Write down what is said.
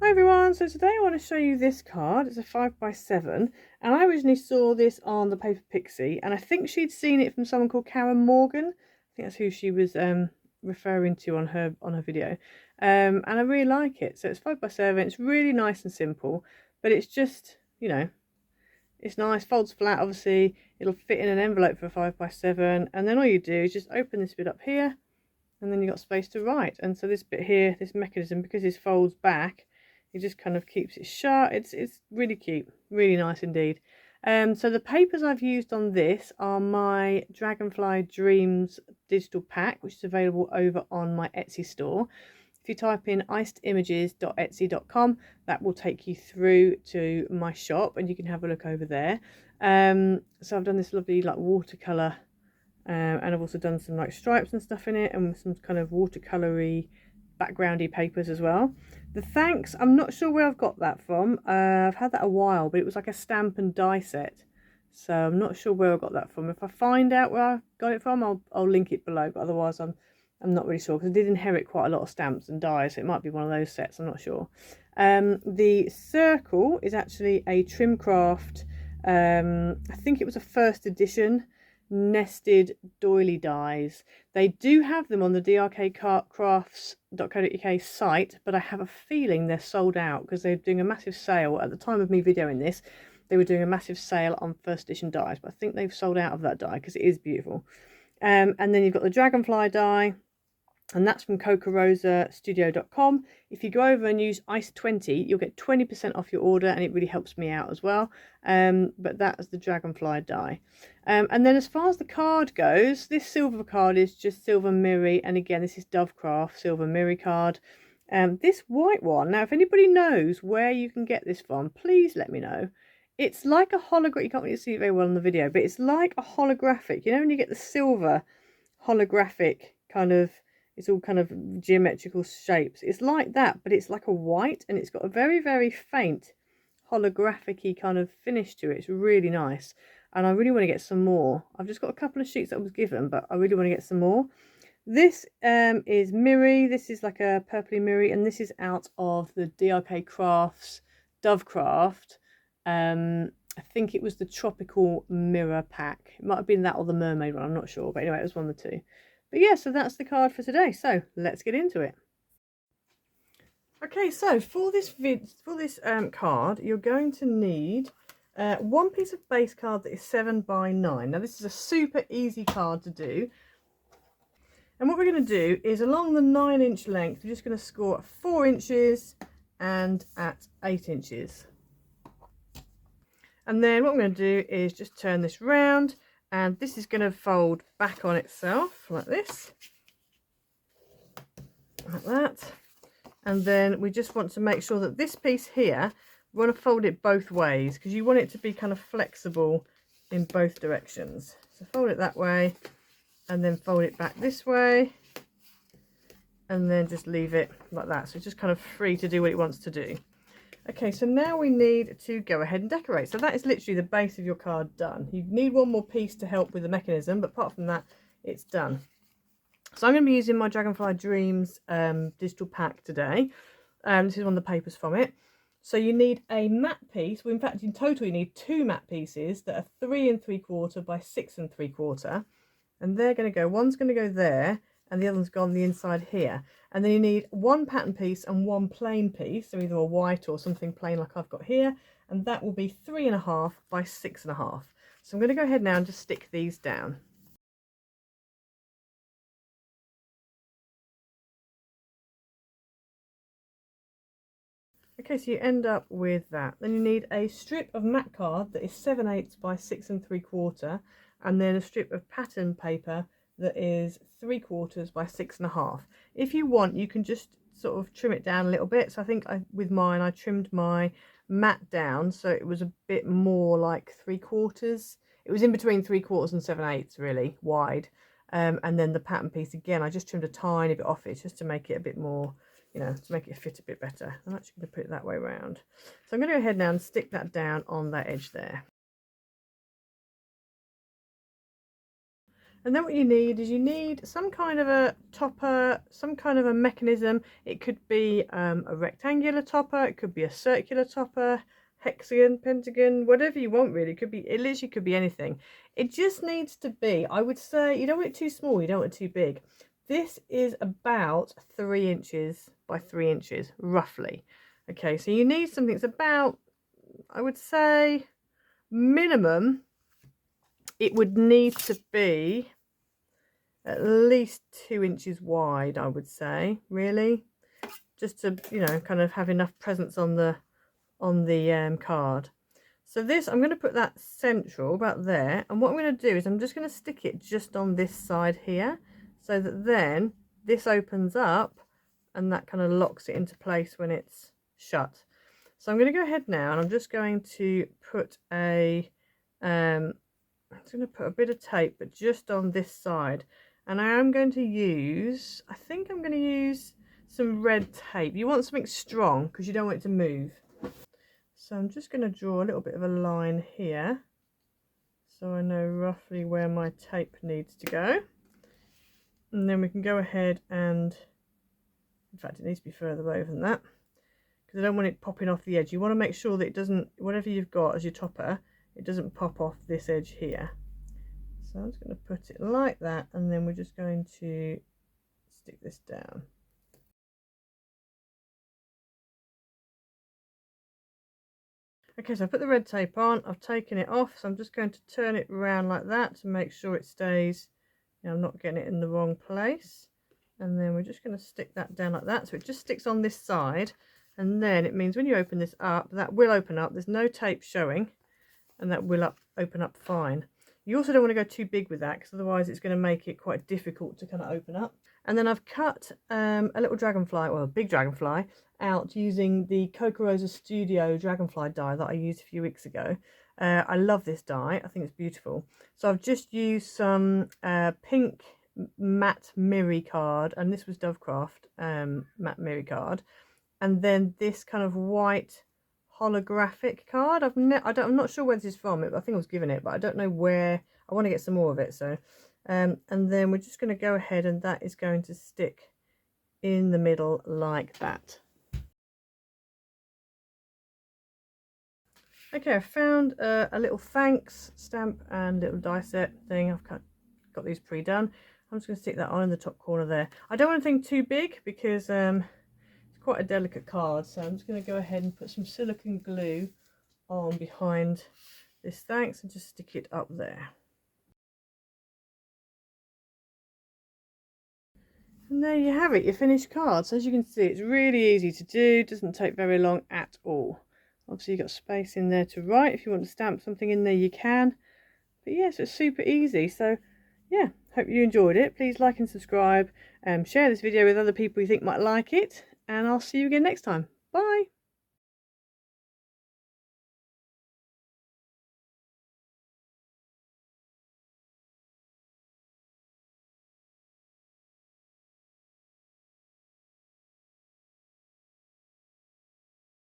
Hi everyone, so today I want to show you this card. It's a 5x7 and I originally saw this on the Paper Pixie and I think she'd seen it from someone called Karen Morgan. I think that's who she was referring to on her video, and I really like it. So it's 5x7, it's really nice and simple, but it's just, you know, it's nice, folds flat. Obviously it'll fit in an envelope for a 5x7, and then all you do is just open this bit up here and then you've got space to write. And so this bit here, this mechanism, because this folds back, it just kind of keeps it shut. It's really cute, really nice indeed. So the papers I've used on this are my Dragonfly Dreams digital pack, which is available over on my Etsy store. If you type in icedimages.etsy.com, that will take you through to my shop and you can have a look over there. So I've done this lovely like watercolour, and I've also done some like stripes and stuff in it, and some kind of watercolory backgroundy papers as well. The thanks, I'm not sure where I've got that from. I've had that a while, but it was like a stamp and die set, so I'm not sure where I got that from. If I find out where I got it from, I'll link it below, but otherwise I'm not really sure, because I did inherit quite a lot of stamps and dies, so it might be one of those sets, I'm not sure. The circle is actually a Trimcraft, I think it was a first edition nested doily dies. They do have them on the drkcrafts.co.uk site, but I have a feeling they're sold out because they're doing a massive sale. At the time of me videoing this, they were doing a massive sale on first edition dies, but I think they've sold out of that die because it is beautiful. And then you've got the Dragonfly die, and that's from CocoRosaStudio.com. If you go over and use ICE20, you'll get 20% off your order, and it really helps me out as well. But that's the Dragonfly die. And then as far as the card goes, this silver card is just Silver Mirri, and again, this is Dovecraft Silver Mirri card. This white one, now if anybody knows where you can get this from, please let me know. It's like a hologram, you can't really see it very well in the video, but it's like a holographic, you know, when you get the silver holographic kind of, it's all kind of geometrical shapes. It's like that, but it's like a white, and it's got a very, very faint holographic-y kind of finish to it. It's really nice, and I really want to get some more. I've just got a couple of sheets that I was given, but I really want to get some more. This is Mirri. This is like a purpley Mirri, and this is out of the DRK Crafts Dovecraft. I think it was the Tropical Mirror pack. It might have been that or the Mermaid one, I'm not sure, but anyway, it was one of the two. But yeah, so that's the card for today. So let's get into it. Okay, so for this card, you're going to need one piece of base card that is 7x9. Now this is a super easy card to do. And what we're going to do is along the 9-inch length, we're just going to score at 4 inches and at 8 inches. And then what I'm going to do is just turn this round. And this is going to fold back on itself like this, like that. And then we just want to make sure that this piece here, we want to fold it both ways because you want it to be kind of flexible in both directions. So fold it that way and then fold it back this way, and then just leave it like that. So it's just kind of free to do what it wants to do. Okay, so now we need to go ahead and decorate. So that is literally the base of your card done. You need one more piece to help with the mechanism, but apart from that, it's done. So I'm going to be using my Dragonfly Dreams digital pack today. This is one of the papers from it. So you need a matte piece. Well, in fact, in total, you need 2 matte pieces that are 3 3/4 by 6 3/4. And they're going to go, one's going to go there, and the other one's gone the inside here. And then you need 1 pattern piece and 1 plain piece, so either a white or something plain like I've got here, and that will be 3.5 by 6.5. So I'm going to go ahead now and just stick these down. Okay, so you end up with that. Then you need a strip of matte card that is 7/8 by 6 3/4, and then a strip of pattern paper that is 3/4 by 6.5. If you want, you can just sort of trim it down a little bit. So I think with mine, I trimmed my matte down so it was a bit more like 3/4. It was in between 3/4 and 7/8 really wide. And then the pattern piece, again, I just trimmed a tiny bit off it just to make it a bit more, you know, to make it fit a bit better. I'm actually going to put it that way around. So I'm going to go ahead now and stick that down on that edge there. And then what you need is you need some kind of a topper, some kind of a mechanism. It could be a rectangular topper, it could be a circular topper, hexagon, pentagon, whatever you want really. It literally could be anything. It just needs to be, I would say, you don't want it too small, you don't want it too big. This is about 3 inches by 3 inches, roughly. Okay, so you need something that's about, I would say, minimum, it would need to be at least 2 inches wide, I would say, really, just to, you know, kind of have enough presence on the card. So this, I'm going to put that central about there, and what I'm going to do is I'm just going to stick it just on this side here, so that then this opens up and that kind of locks it into place when it's shut. So I'm going to go ahead now and I'm just going to put a I'm just going to put a bit of tape, but just on this side. And I am going to use, I think I'm going to use some red tape. You want something strong because you don't want it to move. So I'm just going to draw a little bit of a line here, so I know roughly where my tape needs to go. And then we can go ahead and, in fact it needs to be further over than that, because I don't want it popping off the edge. You want to make sure that it doesn't, whatever you've got as your topper, it doesn't pop off this edge here. So I'm just going to put it like that, and then we're just going to stick this down. Okay, so I put the red tape on, I've taken it off, so I'm just going to turn it around like that to make sure it stays, you know, I'm not getting it in the wrong place. And then we're just going to stick that down like that, so it just sticks on this side, and then it means when you open this up, that will open up, there's no tape showing, and that will open up fine. You also don't want to go too big with that, because otherwise it's going to make it quite difficult to kind of open up. And then I've cut a little dragonfly, well, a big dragonfly, out using the Coca Rosa Studio dragonfly die that I used a few weeks ago. I love this die, I think it's beautiful. So I've just used some pink matte mirror card, and this was Dovecraft matte mirror card, and then this kind of white holographic card. I'm not sure where this is from. I think I was given it, but I don't know where. I want to get some more of it. So and then we're just going to go ahead, and that is going to stick in the middle like that. Okay, I found a little thanks stamp and little die set thing. I've got these pre-done. I'm just going to stick that on in the top corner there. I don't want anything too big because it's quite a delicate card, so I'm just going to go ahead and put some silicone glue on behind this thanks and just stick it up there. And there you have it, your finished card. So as you can see, it's really easy to do, doesn't take very long at all. Obviously you've got space in there to write. If you want to stamp something in there, you can. But yes, it's super easy. So yeah, hope you enjoyed it. Please like and subscribe, share this video with other people you think might like it, and I'll see you again next time. Bye.